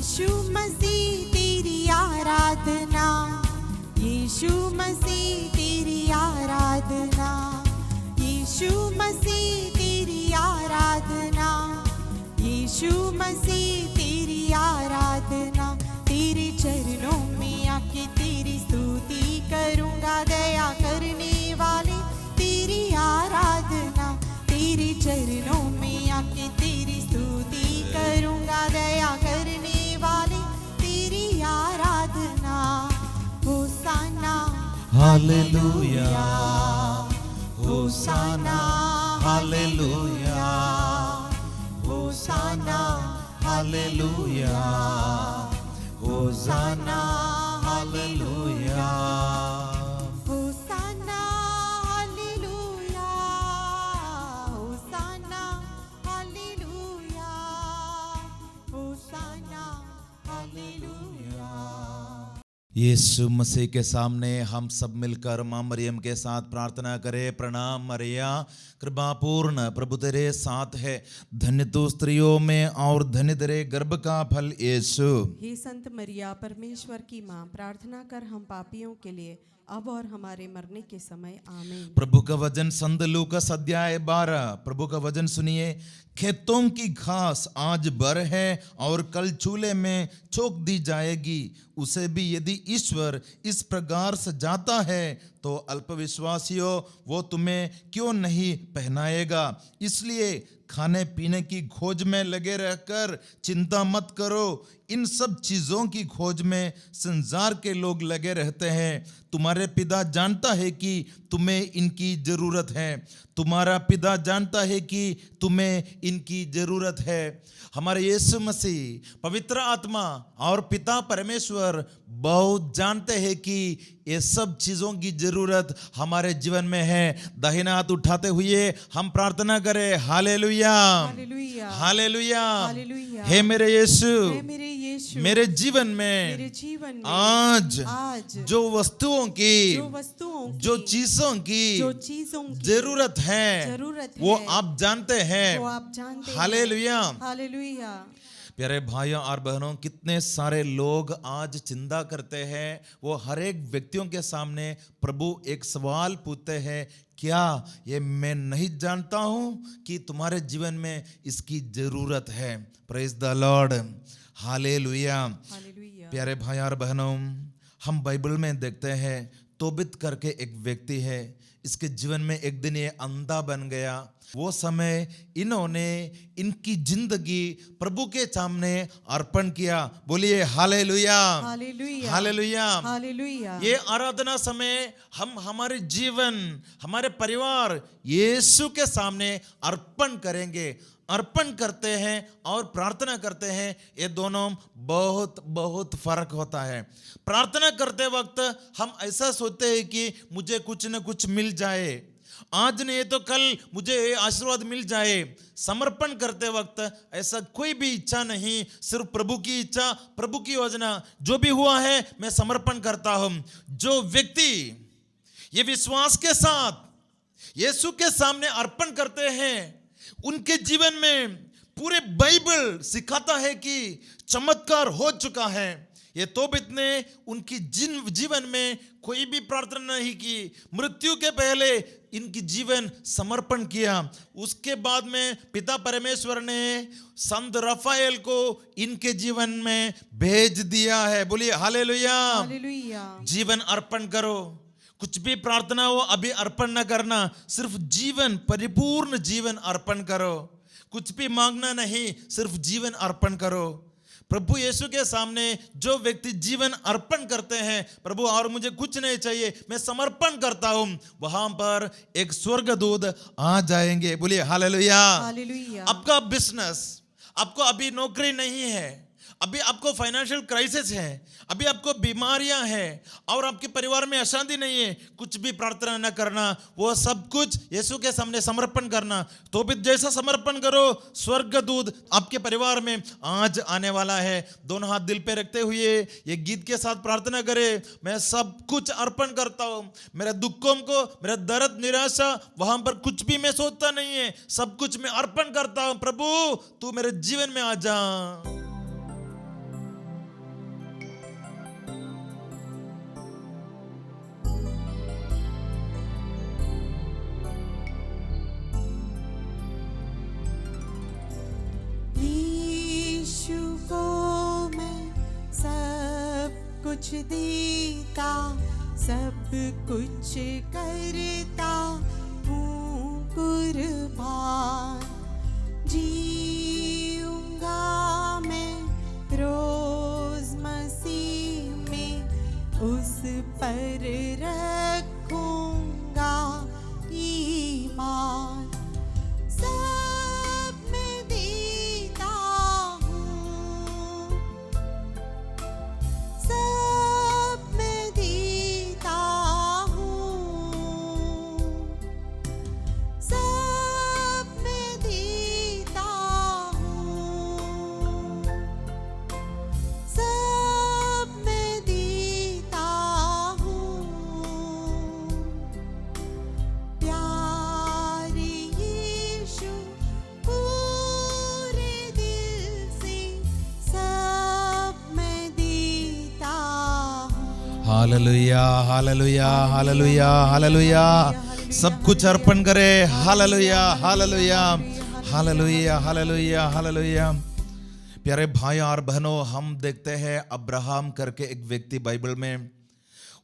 यीशु मसीह तेरी आराधना, यीशु मसीह तेरी आराधना, यीशु मसीह तेरी आराधना, यीशु मसीह तेरी आराधना। तेरे चरणों में आके तेरी स्तुति करूँगा, दया करने वाले तेरी आराधना। तेरे चरणों में आके तेरी स्तुति करूँगा, दया करने वाले तेरी आराधना। Hosanna hallelujah, hosanna hallelujah, hosanna hallelujah, hosanna hallelujah. Hosanna hallelujah, hosanna hallelujah, hosanna hallelujah. यीशु मसीह के सामने हम सब मिलकर मां मरियम के साथ प्रार्थना करें। प्रणाम मरिया, कृपापूर्ण, प्रभु तेरे साथ है, धन्य तू स्त्रियों में और धन्य तेरे गर्भ का फल यीशु। हे संत मरिया, परमेश्वर की माँ, प्रार्थना कर हम पापियों के लिए, अब और हमारे मरने के समय आमीन। प्रभु का वचन संत लूकास अध्याय 12। प्रभु का वचन सुनिए। खेतों की घास आज बर है और कल चूल्हे में छोक दी जाएगी, उसे भी यदि ईश्वर इस प्रकार सजाता है तो अल्पविश्वासियों वो तुम्हें क्यों नहीं पहनाएगा। इसलिए खाने पीने की खोज में लगे रहकर चिंता मत करो। इन सब चीज़ों की खोज में संसार के लोग लगे रहते हैं। तुम्हारे पिता जानता है कि तुम्हें इनकी ज़रूरत है। तुम्हारा पिता जानता है कि तुम्हें इनकी ज़रूरत है। हमारे यीशु मसीह, पवित्र आत्मा और पिता परमेश्वर बहुत जानते हैं कि ये सब चीज़ों की ज़रूरत हमारे जीवन में है। दाहिना हाथ उठाते हुए हम प्रार्थना करें। Hallelujah, hallelujah, hallelujah, hallelujah. हे मेरे यीशु, हे मेरे यीशु, मेरे जीवन मेरे में जीवन में आज जो वस्तुओं की, जो चीजों की जरूरत है वो आप जानते हैं। वो आप जानते हैं। Hallelujah, hallelujah. प्यारे भाइयों और बहनों, कितने सारे लोग आज चिंता करते हैं। वो हर एक व्यक्तियों के सामने प्रभु एक सवाल पूछते हैं, क्या ये मैं नहीं जानता हूँ कि तुम्हारे जीवन में इसकी जरूरत है। Praise the Lord, hallelujah. Hallelujah. प्यारे भाई और बहनों, हम बाइबल में देखते हैं तोबित करके एक व्यक्ति है। इसके जीवन में एक दिन ये अंधा बन गया। वो समय इन्होंने इनकी जिंदगी प्रभु के सामने अर्पण किया। बोलिए हालेलुया, हालेलुया, हालेलुया, हालेलुया। ये आराधना समय हम हमारे जीवन, हमारे परिवार यीशु के सामने अर्पण करेंगे। अर्पण करते हैं और प्रार्थना करते हैं, ये दोनों बहुत बहुत फर्क होता है। प्रार्थना करते वक्त हम ऐसा सोचते हैं कि मुझे कुछ न कुछ मिल जाए, आज नहीं तो कल मुझे आशीर्वाद मिल जाए। समर्पण करते वक्त ऐसा कोई भी इच्छा नहीं, सिर्फ प्रभु की इच्छा, प्रभु की योजना। जो भी हुआ है मैं समर्पण करता हूं। जो व्यक्ति ये विश्वास के साथ यीशु के सामने अर्पण करते हैं, उनके जीवन में पूरे बाइबल सिखाता है कि चमत्कार हो चुका है। ये तोबित ने उनकी जीवन में कोई भी प्रार्थना नहीं की। मृत्यु के पहले इनकी जीवन समर्पण किया। उसके बाद में पिता परमेश्वर ने संत रफाएल को इनके जीवन में भेज दिया है। बोलिए हालेलुया, हालेलुया। जीवन अर्पण करो। कुछ भी प्रार्थना हो अभी अर्पण न करना, सिर्फ जीवन, परिपूर्ण जीवन अर्पण करो। कुछ भी मांगना नहीं, सिर्फ जीवन अर्पण करो। प्रभु यीशु के सामने जो व्यक्ति जीवन अर्पण करते हैं, प्रभु और मुझे कुछ नहीं चाहिए, मैं समर्पण करता हूं, वहां पर एक स्वर्गदूत आ जाएंगे। बोलिए हालेलुया, हालेलुया। आपका बिजनेस, आपको अभी नौकरी नहीं है, अभी आपको फाइनेंशियल क्राइसिस है, अभी आपको बीमारियां हैं और आपके परिवार में अशांति नहीं है, कुछ भी प्रार्थना न करना, वो सब कुछ यीशु के सामने समर्पण करना। तो भी जैसा समर्पण करो, स्वर्गदूत आपके परिवार में आज आने वाला है। दोनों हाथ दिल पे रखते हुए ये गीत के साथ प्रार्थना करें। मैं सब कुछ अर्पण करता हूं, मेरे दुखों को, मेरा दर्द, निराशा, वहां पर कुछ भी मैं सोचता नहीं है, सब कुछ मैं अर्पण करता हूं। प्रभु तू मेरे जीवन में आ जा। कुछ देता, सब कुछ करता हूँ कुर्बान। जीऊंगा मैं रोज मसीह में, उस पर रखूंगा ईमान। सब मैं देता हूँ, सब मैं देता हूँ, सब मैं देता हूँ, सब मैं देता हूँ। प्यारे यीशु पूरे दिल से सब मैं देता हूँ। Hallelujah, hallelujah, hallelujah, hallelujah. सब कुछ अर्पण करे। Hallelujah, hallelujah, hallelujah, hallelujah, hallelujah. प्यारे भाई और बहनों, हम देखते हैं अब्राहम करके एक व्यक्ति बाइबल में,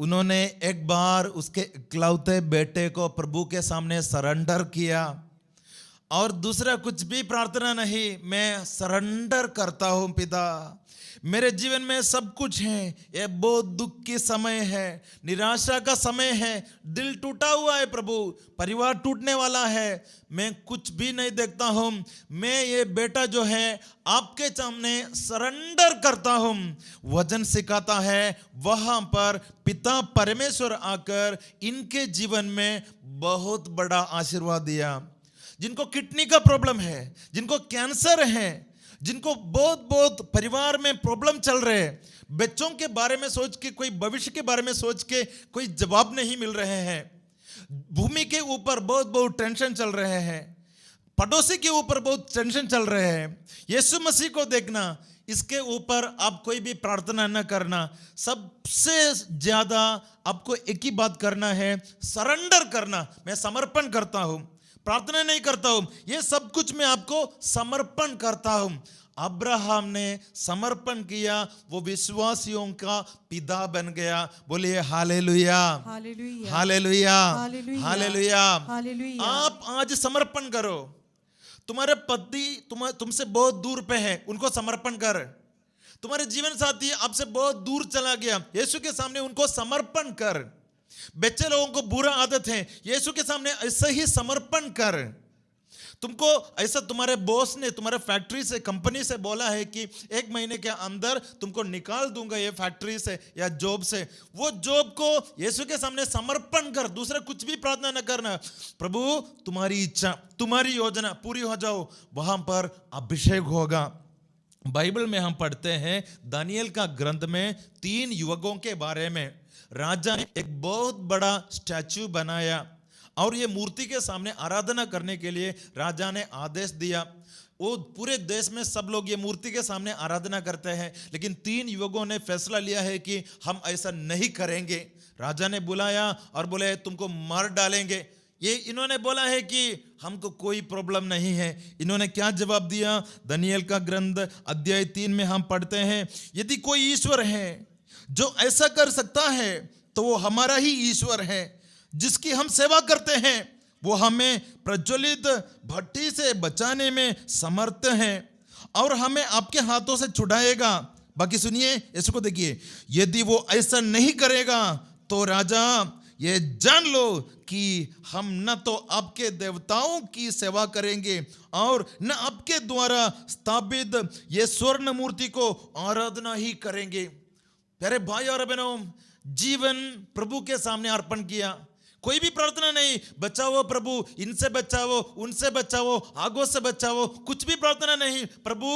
उन्होंने एक बार उसके इकलौते बेटे को प्रभु के सामने सरेंडर किया और दूसरा कुछ भी प्रार्थना नहीं, मैं सरेंडर करता हूं पिता, मेरे जीवन में सब कुछ है, ये बहुत दुख की समय है, निराशा का समय है, दिल टूटा हुआ है प्रभु, परिवार टूटने वाला है, मैं कुछ भी नहीं देखता हूं, मैं ये बेटा जो है आपके सामने सरेंडर करता हूं। वचन सिखाता है वहां पर पिता परमेश्वर आकर इनके जीवन में बहुत बड़ा आशीर्वाद दिया। जिनको किडनी का प्रॉब्लम है, जिनको कैंसर है, जिनको बहुत बहुत परिवार में प्रॉब्लम चल रहे हैं, बच्चों के बारे में सोच के, कोई भविष्य के बारे में सोच के कोई जवाब नहीं मिल रहे हैं, भूमि के ऊपर बहुत बहुत टेंशन चल रहे हैं, पड़ोसी के ऊपर बहुत टेंशन चल रहे हैं, यीशु मसीह को देखना, इसके ऊपर आप कोई भी प्रार्थना न करना, सबसे ज्यादा आपको एक ही बात करना है, सरेंडर करना। मैं समर्पण करता हूं, प्रार्थना नहीं करता हूं, ये सब कुछ मैं आपको समर्पण करता हूं। अब्राहम ने समर्पण किया, वो विश्वासियों का पिता बन गया। बोलिए hallelujah, hallelujah, hallelujah, hallelujah, hallelujah. Hallelujah. आप आज समर्पण करो। तुम्हारे पति तुमसे बहुत दूर पे है, उनको समर्पण कर। तुम्हारे जीवन साथी आपसे बहुत दूर चला गया, यीशु के सामने उनको समर्पण कर। बच्चे लोगों को बुरा आदत है, यीशु के सामने ऐसे ही समर्पण कर। तुमको ऐसा तुम्हारे बॉस ने तुम्हारे फैक्ट्री से, कंपनी से बोला है कि 1 महीने के अंदर तुमको निकाल दूंगा ये फैक्ट्री से या जॉब से, वो जॉब को यीशु के सामने समर्पण कर, दूसरा कुछ भी प्रार्थना न करना। प्रभु तुम्हारी इच्छा, तुम्हारी योजना पूरी हो जाओ, वहां पर अभिषेक होगा। बाइबल में हम पढ़ते हैं दानियल का ग्रंथ में 3 युवकों के बारे में। राजा ने एक बहुत बड़ा स्टैचू बनाया और ये मूर्ति के सामने आराधना करने के लिए राजा ने आदेश दिया। वो पूरे देश में सब लोग ये मूर्ति के सामने आराधना करते हैं, लेकिन 3 युवकों ने फैसला लिया है कि हम ऐसा नहीं करेंगे। राजा ने बुलाया और बोले तुमको मार डालेंगे। ये इन्होंने बोला है कि हमको कोई प्रॉब्लम नहीं है। इन्होंने क्या जवाब दिया? दानियल का ग्रंथ अध्याय 3 में हम पढ़ते हैं, यदि कोई ईश्वर है जो ऐसा कर सकता है तो वो हमारा ही ईश्वर है, जिसकी हम सेवा करते हैं। वो हमें प्रज्वलित भट्टी से बचाने में समर्थ है और हमें आपके हाथों से छुड़ाएगा। बाकी सुनिए, इसको देखिए, यदि वो ऐसा नहीं करेगा तो राजा ये जान लो कि हम न तो आपके देवताओं की सेवा करेंगे और न आपके द्वारा स्थापित ये स्वर्ण मूर्ति को आराधना ही करेंगे। प्यारे भाई और बहनों, जीवन प्रभु के सामने अर्पण किया, कोई भी प्रार्थना नहीं, बचाओ प्रभु, इनसे बचाओ, उनसे बचाओ, आगों से बचाओ, कुछ भी प्रार्थना नहीं। प्रभु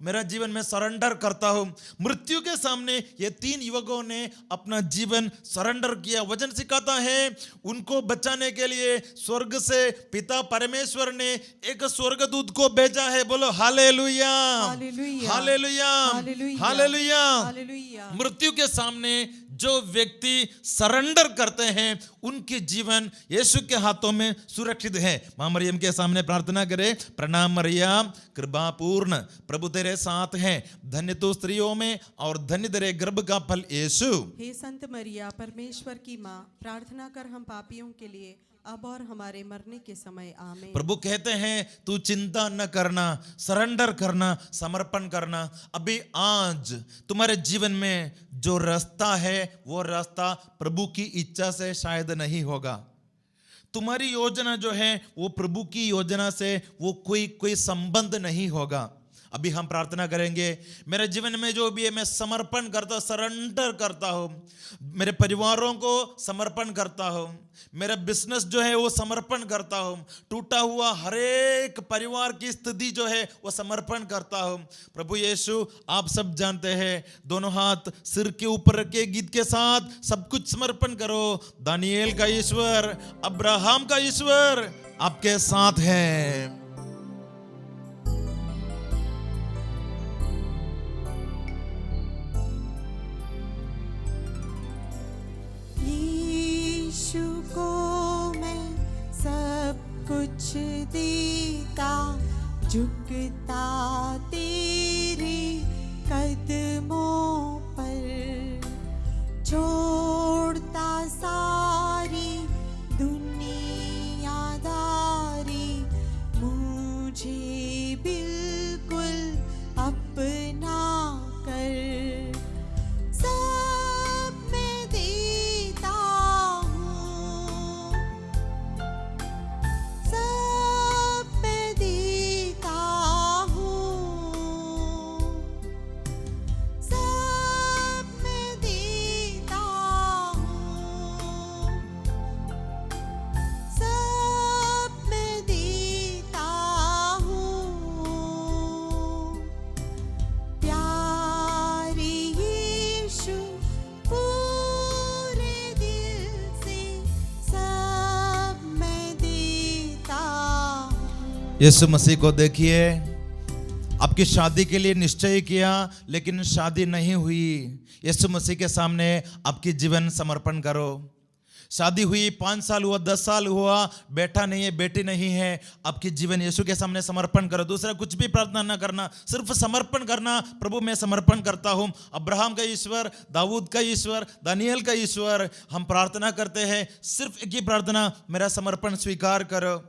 मेरा जीवन में सरेंडर करता हूं। मृत्यु के सामने ये 3 युवकों ने अपना जीवन सरेंडर किया। वचन सिखाता है उनको बचाने के लिए स्वर्ग से पिता परमेश्वर ने एक स्वर्गदूत को भेजा है। बोलो hallelujah, hallelujah, hallelujah, hallelujah, hallelujah. Hallelujah. मृत्यु के सामने जो व्यक्ति सरेंडर करते हैं उनके जीवन यीशु के हाथों में सुरक्षित है। मां मरियम के सामने प्रार्थना करें, प्रणाम मरियम कृपा पूर्ण, प्रभु तेरे साथ है, धन्य तू स्त्रियों में और धन्य तेरे गर्भ का फल यीशु। हे संत मरिया परमेश्वर की माँ, प्रार्थना कर हम पापियों के लिए अब और हमारे मरने के समय आमीन। प्रभु कहते हैं तू चिंता न करना, सरेंडर करना, समर्पण करना। अभी आज तुम्हारे जीवन में जो रास्ता है वो रास्ता प्रभु की इच्छा से शायद नहीं होगा। तुम्हारी योजना जो है वो प्रभु की योजना से वो कोई संबंध नहीं होगा। अभी हम प्रार्थना करेंगे, मेरे जीवन में जो भी है मैं समर्पण करता, सरेंडर करता हूँ, मेरे परिवारों को समर्पण करता हूँ, मेरा बिजनेस जो है वो समर्पण करता हूँ, टूटा हुआ हर एक परिवार की स्थिति जो है वो समर्पण करता हूँ। प्रभु यीशु आप सब जानते हैं, दोनों हाथ सिर के ऊपर रखे गीत के साथ सब कुछ समर्पण करो। दानिएल का ईश्वर, अब्राहम का ईश्वर आपके साथ है। यीशु को मैं सब कुछ देता, झुकता तेरे कदमों पर, छोड़ता सारी दुनियादारी, मुझे बिल्कुल अपना कर। सब मैं देता हूँ, सब मैं देता हूँ, सब मैं देता हूँ, सब मैं देता हूँ। प्यारे यीशु पूरे दिल से सब मैं देता हूँ। यीशु मसीह को देखिए, आपकी शादी के लिए निश्चय किया लेकिन शादी नहीं हुई। यीशु मसीह के सामने आपकी जीवन समर्पण करो। शादी हुई 5 साल हुआ, 10 साल हुआ, बेटा नहीं है, बेटी नहीं है, आपकी जीवन यीशु के सामने समर्पण करो। दूसरा कुछ भी प्रार्थना न करना, सिर्फ समर्पण करना। प्रभु मैं समर्पण करता हूँ, अब्राहम का ईश्वर, दाऊद का ईश्वर, दानियल का ईश्वर, हम प्रार्थना करते हैं। सिर्फ एक ही प्रार्थना, मेरा समर्पण स्वीकार करो।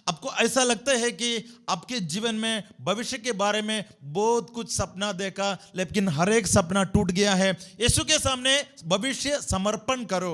आपको ऐसा लगता है कि आपके जीवन में भविष्य के बारे में बहुत कुछ सपना देखा लेकिन हर एक सपना टूट गया है, यीशु के सामने भविष्य समर्पण करो।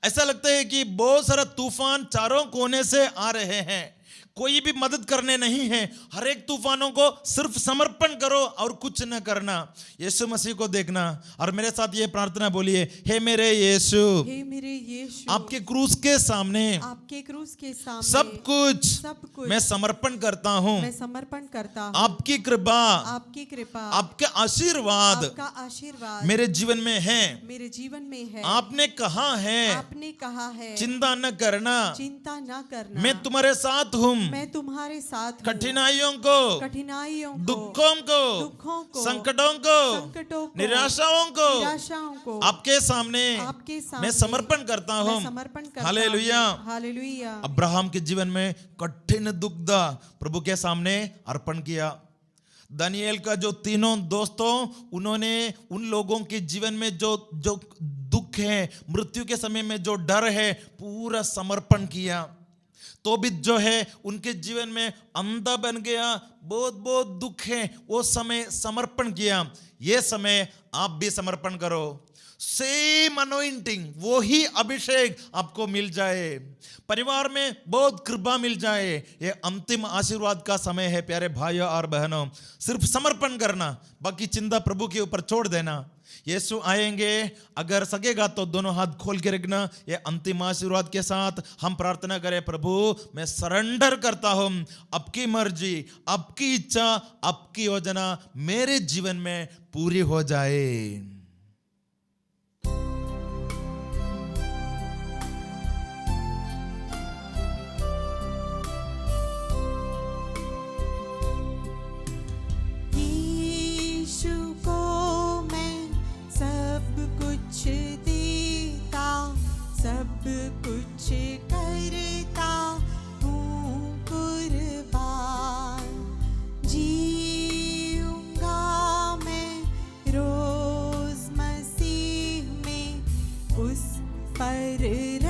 ऐसा लगता है कि बहुत सारा तूफान चारों कोने से आ रहे हैं, कोई भी मदद करने नहीं है, हर एक तूफानों को सिर्फ समर्पण करो और कुछ न करना, यीशु मसीह को देखना। और मेरे साथ ये प्रार्थना बोलिए, हे मेरे यीशु, हे मेरे यीशु, आपके क्रूस के सामने, आपके क्रूस के सामने सब कुछ मैं समर्पण करता हूँ। मैं समर्पण करता हूँ। आपकी कृपा, आपकी कृपा, आपके आशीर्वाद आपका आशीर्वाद मेरे जीवन में है। मेरे जीवन में है। आपने कहा है, आपने कहा है, चिंता न करना, चिंता न करना, मैं तुम्हारे साथ हूँ। मैं तुम्हारे साथ हूँ। कठिनाइयों को, दुखों को, संकटों को, निराशाओं को आपके सामने मैं समर्पण करता हूँ। हालेलुया। हालेलुया। अब्राहम के जीवन में कठिन दुख प्रभु के सामने अर्पण किया। दानिएल का जो तीनों दोस्तों, उन्होंने उन लोगों के जीवन में जो दुख है, मृत्यु के समय में जो डर है, पूरा समर्पण किया। तो भी जो है उनके जीवन में अंधा बन गया, बहुत दुख है, वो समय समर्पण किया। ये समय आप भी समर्पण करो। सेम अनॉइंटिंग, वो ही अभिषेक आपको मिल जाए, परिवार में बहुत कृपा मिल जाए। ये अंतिम आशीर्वाद का समय है प्यारे भाइयों और बहनों। सिर्फ समर्पण करना, बाकी चिंता प्रभु के ऊपर छोड़ देना। यीशु आएंगे, अगर सकेगा तो दोनों हाथ खोल के रखना। ये अंतिम आशीर्वाद के साथ हम प्रार्थना करें, प्रभु मैं सरेंडर करता हूं, आपकी मर्जी, आपकी इच्छा, आपकी योजना मेरे जीवन में पूरी हो जाए। यीशु को मैं सब कुछ हर